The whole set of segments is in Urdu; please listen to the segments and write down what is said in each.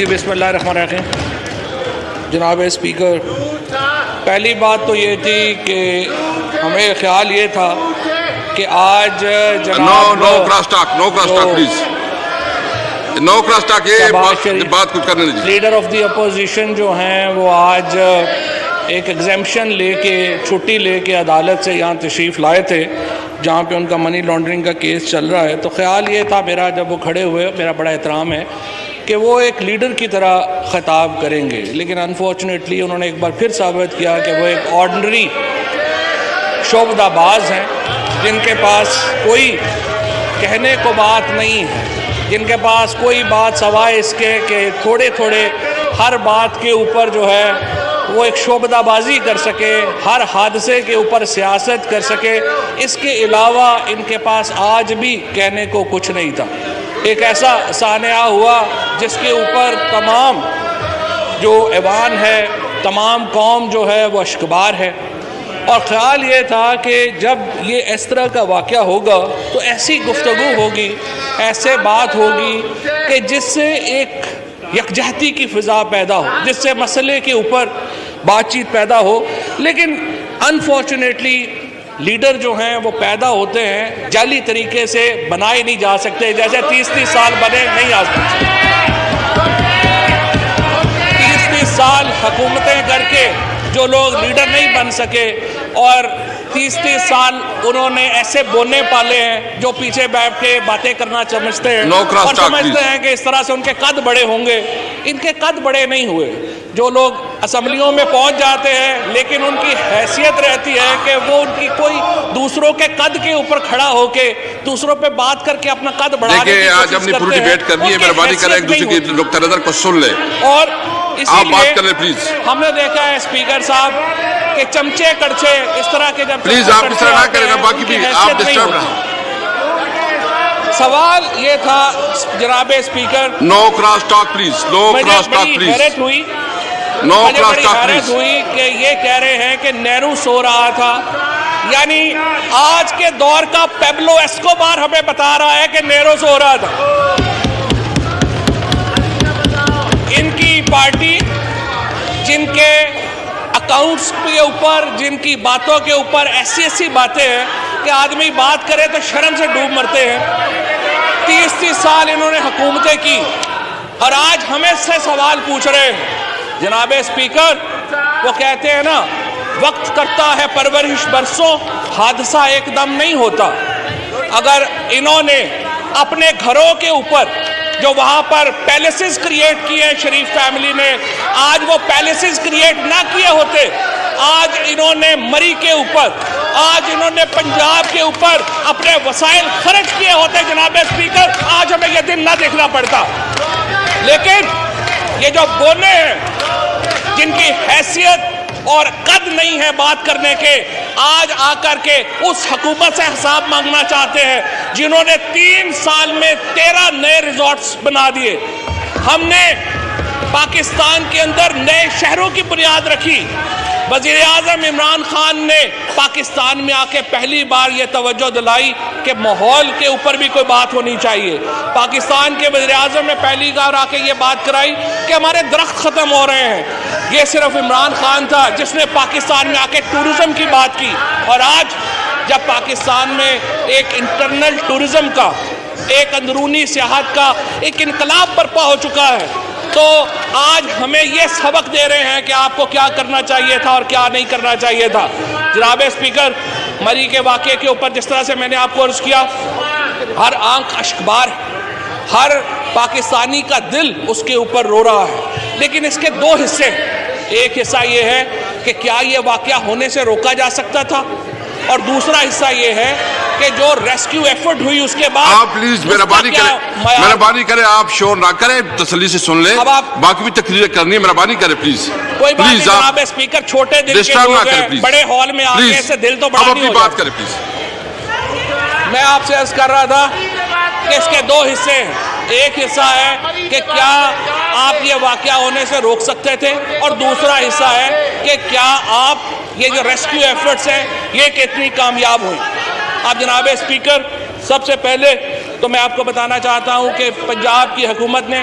جی بسم اللہ الرحمن الرحیم. جناب اسپیکر، پہلی بات تو یہ تھی کہ ہمیں خیال یہ تھا کہ آج جناب لیڈر آف دی اپوزیشن جو ہیں وہ آج ایک ایگزیمپشن لے کے چھٹی لے کے عدالت سے یہاں تشریف لائے تھے جہاں پہ ان کا منی لانڈرنگ کا کیس چل رہا ہے. تو خیال یہ تھا میرا، جب وہ کھڑے ہوئے، میرا بڑا احترام ہے کہ وہ ایک لیڈر کی طرح خطاب کریں گے، لیکن انفارچونیٹلی انہوں نے ایک بار پھر ثابت کیا کہ وہ ایک آرڈنری شعبدہ باز ہیں جن کے پاس کوئی کہنے کو بات نہیں ہے، جن کے پاس کوئی بات سوائے اس کے کہ تھوڑے تھوڑے ہر بات کے اوپر جو ہے وہ ایک شعبدہ بازی کر سکے، ہر حادثے کے اوپر سیاست کر سکے. اس کے علاوہ ان کے پاس آج بھی کہنے کو کچھ نہیں تھا. ایک ایسا سانحہ ہوا جس کے اوپر تمام جو ایوان ہے، تمام قوم جو ہے وہ اشکبار ہے، اور خیال یہ تھا کہ جب یہ اس طرح کا واقعہ ہوگا تو ایسی گفتگو ہوگی، ایسے بات ہوگی کہ جس سے ایک یکجہتی کی فضا پیدا ہو، جس سے مسئلے کے اوپر بات چیت پیدا ہو. لیکن انفارچونیٹلی لیڈر جو ہیں وہ پیدا ہوتے ہیں، جعلی طریقے سے بنائے نہیں جا سکتے. جیسے 30 سال بنے نہیں آ سکتے، 30 سال حکومتیں کر کے جو لوگ لیڈر نہیں بن سکے، اور 30 سال انہوں نے ایسے بونے پالے ہیں جو پیچھے بیٹھ کے باتیں کرنا سمجھتے ہیں اور سمجھتے ہیں کہ اس طرح سے ان کے قد بڑے ہوں گے. ان کے قد بڑے نہیں ہوئے. جو لوگ اسمبلیوں میں پہنچ جاتے ہیں لیکن ان کی حیثیت رہتی ہے کہ وہ ان کی کوئی دوسروں کے قد کے اوپر کھڑا ہو کے دوسروں پہ بات کر کے اپنا قد بڑھانے کی کوشش کرتے ہیں. آج اپنی پوری ڈیبیٹ کرنی ہے، مہربانی کریں ایک دوسرے کی نقطہ نظر کو سن لیں اور آپ بات کر لیں پلیز. ہم نے دیکھا ہے اسپیکر صاحب کہ چمچے کڑچے اس طرح کے جب پلیز آپ اس طرح نہ کریں نا، باقی بھی آپ ڈسٹرب نہ. سوال یہ تھا جناب speaker, no cross talk please, no cross talk please, حیرت ہوئی، نو مجھے کراس بڑی ٹاک حیرت پلیز. ہوئی کہ یہ کہہ رہے ہیں کہ نہرو سو رہا تھا. یعنی آج کے دور کا پیبلو ایسکوبار ہمیں بتا رہا ہے کہ نہرو سو رہا تھا. ان کی پارٹی جن کے اکاؤنٹس کے اوپر، جن کی باتوں کے اوپر ایسی باتیں ہیں کہ آدمی بات کرے تو شرم سے ڈوب مرتے ہیں. 30 سال انہوں نے حکومتیں کی اور آج ہمیں سے سوال پوچھ رہے ہیں. جناب اسپیکر، وہ کہتے ہیں نا، وقت کرتا ہے پرورش برسوں، حادثہ ایک دم نہیں ہوتا. اگر انہوں نے اپنے گھروں کے اوپر جو وہاں پر پیلیسز کریٹ کیے ہیں شریف فیملی نے، آج وہ پیلیسز کریٹ نہ کیے ہوتے، آج انہوں نے مری کے اوپر، آج انہوں نے پنجاب کے اوپر اپنے وسائل خرچ کیے ہوتے. جناب اسپیکر، آج ہمیں یہ دن نہ دیکھنا پڑتا. لیکن یہ جو بونے ہیں جن کی حیثیت اور قد نہیں ہے بات کرنے کے، آج آ کر کے اس حکومت سے حساب مانگنا چاہتے ہیں جنہوں نے 3 سال میں 13 نئے ریزورٹس بنا دیے. ہم نے پاکستان کے اندر نئے شہروں کی بنیاد رکھی. وزیر اعظم عمران خان نے پاکستان میں آ کے پہلی بار یہ توجہ دلائی کہ ماحول کے اوپر بھی کوئی بات ہونی چاہیے. پاکستان کے وزیر اعظم نے پہلی بار آ کے یہ بات کرائی کہ ہمارے درخت ختم ہو رہے ہیں. یہ صرف عمران خان تھا جس نے پاکستان میں آ کے ٹورزم کی بات کی. اور آج جب پاکستان میں ایک انٹرنل ٹورزم کا، ایک اندرونی سیاحت کا ایک انقلاب برپا ہو چکا ہے، تو آج ہمیں یہ سبق دے رہے ہیں کہ آپ کو کیا کرنا چاہیے تھا اور کیا نہیں کرنا چاہیے تھا. جناب اسپیکر، مری کے واقعے کے اوپر جس طرح سے میں نے آپ کو عرض کیا، ہر آنکھ اشکبار ہے، ہر پاکستانی کا دل اس کے اوپر رو رہا ہے. لیکن اس کے 2 حصے ہیں. ایک حصہ یہ ہے کہ کیا یہ واقعہ ہونے سے روکا جا سکتا تھا، اور دوسرا حصہ یہ ہے کہ جو ریسکیو ایفرٹ ہوئی اس کے بعد آپ پلیز مہربانی کریں آپ شور نہ کریں، تسلی سے سن لیں. باقی بھی تقریر کرنی ہے، مہربانی کریں پلیز. کوئی بات نہیں جناب اسپیکر، چھوٹے دل کے لوگ ہیں، بڑے ہال میں آگے سے دل تو بڑا نہیں ہو بات کریں پلیز. میں آپ سے عرض کر رہا تھا کہ اس کے 2 حصے ہیں. ایک حصہ ہے کہ کیا آپ یہ واقعہ ہونے سے روک سکتے تھے، اور دوسرا حصہ ہے کہ کیا آپ یہ جو ریسکیو ایفرٹس ہیں یہ کتنی کامیاب ہوئی. اب جناب اسپیکر، سب سے پہلے تو میں آپ کو بتانا چاہتا ہوں کہ پنجاب کی حکومت نے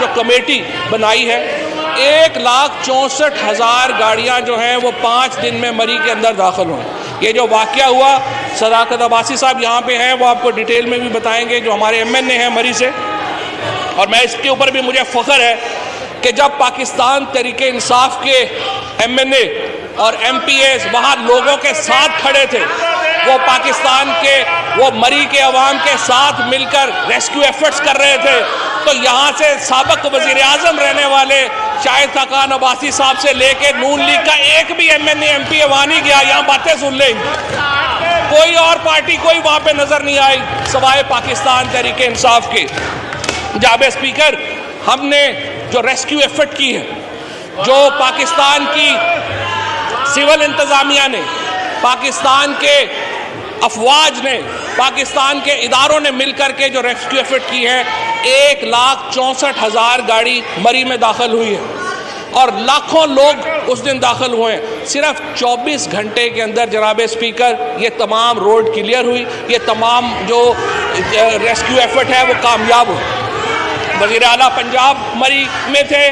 جو کمیٹی بنائی ہے، 1,64,000 گاڑیاں جو ہیں وہ 5 دن میں مری کے اندر داخل ہوئیں۔ یہ جو واقعہ ہوا، صداقت عباسی صاحب یہاں پہ ہیں، وہ آپ کو ڈیٹیل میں بھی بتائیں گے، جو ہمارے MNA ہیں مری سے، اور میں اس کے اوپر بھی مجھے فخر ہے کہ جب پاکستان تحریک انصاف کے MNA اور MPAs وہاں لوگوں کے ساتھ کھڑے تھے، وہ پاکستان کے وہ مری کے عوام کے ساتھ مل کر ریسکیو ایفرٹس کر رہے تھے، تو یہاں سے سابق وزیر اعظم رہنے والے شاہد خاقان عباسی صاحب سے لے کے نون لیگ کا ایک بھی MNA MPA وہاں نہیں گیا، یہاں باتیں سن لیں، کوئی اور پارٹی کوئی وہاں پہ نظر نہیں آئی سوائے پاکستان تحریک انصاف کے۔ جناب اسپیکر، ہم نے جو ریسکیو ایفرٹ کی ہے، جو پاکستان کی سول انتظامیہ نے، پاکستان کے افواج نے، پاکستان کے اداروں نے مل کر کے جو ریسکیو ایفرٹ کی ہے، 1,64,000 گاڑی مری میں داخل ہوئی ہے اور لاکھوں لوگ اس دن داخل ہوئے ہیں۔ صرف 24 گھنٹے کے اندر جناب اسپیکر یہ تمام روڈ کلیئر ہوئی، یہ تمام جو ریسکیو ایفرٹ ہے وہ کامیاب ہوئی۔ وزیر اعلیٰ پنجاب مری میں تھے،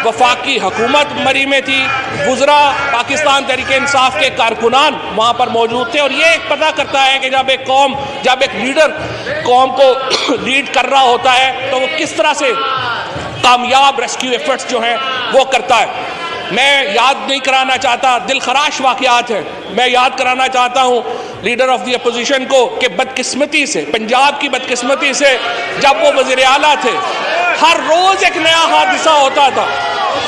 وفاقی حکومت مری میں تھی، وزراء پاکستان تحریک انصاف کے کارکنان وہاں پر موجود تھے، اور یہ ایک پتہ کرتا ہے کہ جب ایک لیڈر قوم کو لیڈ کر رہا ہوتا ہے تو وہ کس طرح سے کامیاب ریسکیو ایفرٹس جو ہیں وہ کرتا ہے۔ میں یاد نہیں کرانا چاہتا، دل خراش واقعات ہیں، میں یاد کرانا چاہتا ہوں لیڈر آف دی اپوزیشن کو کہ بدقسمتی سے، پنجاب کی بدقسمتی سے، جب وہ وزیر اعلیٰ تھے ہر روز ایک نیا حادثہ ہوتا تھا۔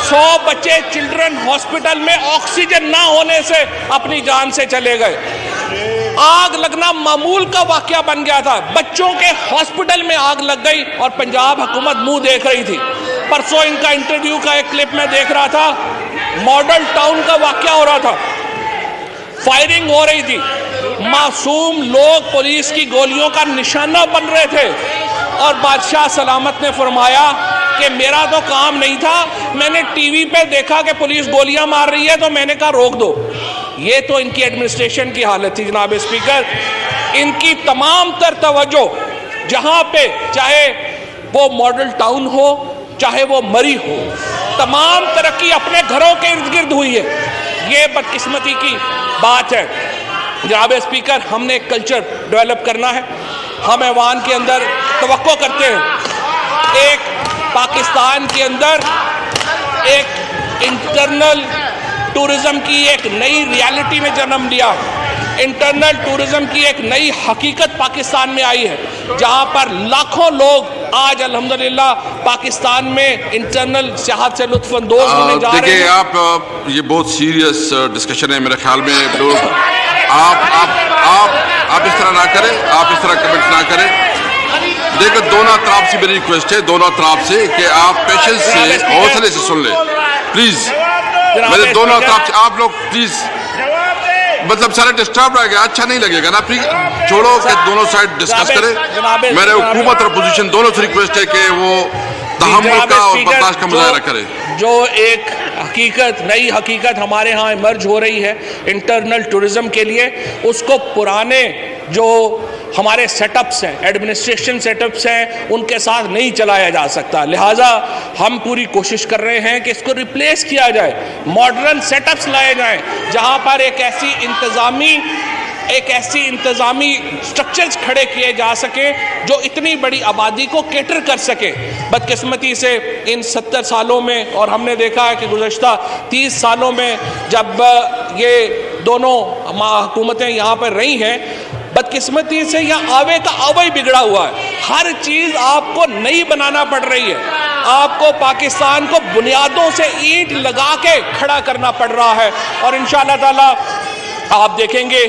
100 بچے چلڈرن ہاسپٹل میں آکسیجن نہ ہونے سے اپنی جان سے چلے گئے، آگ لگنا معمول کا واقعہ بن گیا تھا، بچوں کے ہاسپٹل میں آگ لگ گئی اور پنجاب حکومت منہ دیکھ رہی تھی۔ پرسوں ان کا انٹرویو کا ایک کلپ میں دیکھ رہا تھا، ماڈل ٹاؤن کا واقعہ ہو رہا تھا، فائرنگ ہو رہی تھی، معصوم لوگ پولیس کی گولیوں کا نشانہ بن رہے تھے، اور بادشاہ سلامت نے فرمایا کہ میرا تو کام نہیں تھا، میں نے ٹی وی پہ دیکھا کہ پولیس گولیاں مار رہی ہے تو میں نے کہا روک دو۔ یہ تو ان کی ایڈمنسٹریشن کی حالت تھی جناب اسپیکر۔ ان کی تمام تر توجہ جہاں پہ، چاہے وہ ماڈل ٹاؤن ہو چاہے وہ مری ہو، تمام ترقی اپنے گھروں کے ارد گرد ہوئی ہے۔ یہ بدقسمتی کی بات ہے جناب اسپیکر۔ ہم نے ایک کلچر ڈیولپ کرنا ہے، ہم ایوان کے اندر توقع کرتے ہیں ایک پاکستان کے اندر ایک انٹرنل ٹورزم کی ایک نئی ریالٹی میں جنم لیا، انٹرنل ٹورزم کی ایک نئی حقیقت پاکستان میں آئی ہے، جہاں پر لاکھوں لوگ آج الحمدللہ پاکستان میں انٹرنل سیاحت سے لطف اندوز ہونے جا رہے ہیں۔ دیکھیں آپ، یہ بہت سیریس ڈسکشن ہے میرے خیال میں، لوگ آپ اس طرح نہ کریں، آپ اس طرح کمنٹ نہ کریں۔ دیکھیں دونوں طرف سے میری ریکویسٹ ہے، دونوں طرف سے کہ آپ پیشنس سے، حوصلے سے سن لیں پلیز، میرے دونوں طرف سے آپ لوگ پلیز، مطلب سارے ڈسٹرب رہے گا، اچھا نہیں لگے گا نا، پلیز چھوڑو کہ دونوں سائڈ ڈسکس کریں۔ میرے حکومت اور اپوزیشن دونوں سے ریکویسٹ ہے کہ وہ تحمل کا اور برداشت کا مظاہرہ کرے۔ جو ایک حقیقت، نئی حقیقت ہمارے ہاں ایمرج ہو رہی ہے انٹرنل ٹورزم کے لیے، اس کو پرانے جو ہمارے سیٹ اپس ہیں، ایڈمنسٹریشن سیٹ اپس ہیں، ان کے ساتھ نہیں چلایا جا سکتا، لہٰذا ہم پوری کوشش کر رہے ہیں کہ اس کو ریپلیس کیا جائے، ماڈرن سیٹ اپس لائے جائیں جہاں پر ایک ایسی انتظامی سٹرکچرز کھڑے کیے جا سکیں جو اتنی بڑی آبادی کو کیٹر کر سکے۔ بدقسمتی سے ان 70 سالوں میں، اور ہم نے دیکھا ہے کہ گزشتہ 30 سالوں میں جب یہ دونوں حکومتیں یہاں پر رہی ہیں، بدقسمتی سے یہاں آوے کا آوے بگڑا ہوا ہے، ہر چیز آپ کو نئی بنانا پڑ رہی ہے، آپ کو پاکستان کو بنیادوں سے اینٹ لگا کے کھڑا کرنا پڑ رہا ہے، اور انشاءاللہ تعالی آپ دیکھیں گے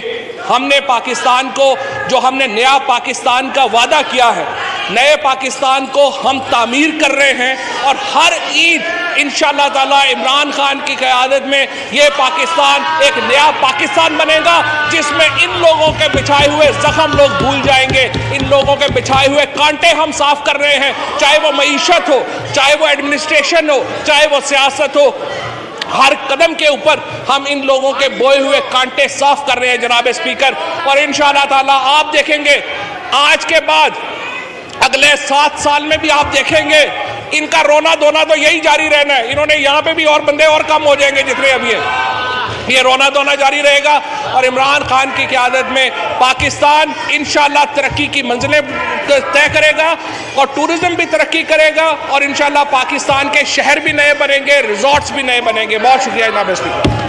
ہم نے پاکستان کو، جو ہم نے نیا پاکستان کا وعدہ کیا ہے، نئے پاکستان کو ہم تعمیر کر رہے ہیں، اور ہر عید انشاءاللہ تعالیٰ عمران خان کی قیادت میں یہ پاکستان ایک نیا پاکستان بنے گا، جس میں ان لوگوں کے بچھائے ہوئے زخم لوگ بھول جائیں گے، ان لوگوں کے بچھائے ہوئے کانٹے ہم صاف کر رہے ہیں، چاہے وہ معیشت ہو، چاہے وہ ایڈمنسٹریشن ہو، چاہے وہ سیاست ہو، ہر قدم کے اوپر ہم ان لوگوں کے بوئے ہوئے کانٹے صاف کر رہے ہیں جناب اسپیکر۔ اور انشاءاللہ تعالیٰ آپ دیکھیں گے آج کے بعد اگلے 7 سال میں بھی آپ دیکھیں گے ان کا رونا دھونا تو یہی جاری رہنا ہے. انہوں نے یہاں پہ بھی اور بندے اور کم ہو جائیں گے جتنے ابھی ہیں. یہ رونا دھونا جاری رہے گا اور عمران خان کی قیادت میں پاکستان انشاءاللہ ترقی کی منزلیں طے کرے گا اور ٹورزم بھی ترقی کرے گا اور انشاءاللہ پاکستان کے شہر بھی نئے بنیں گے, ریزورٹس بھی نئے بنیں گے. بہت شکریہ جناب اسپیکر.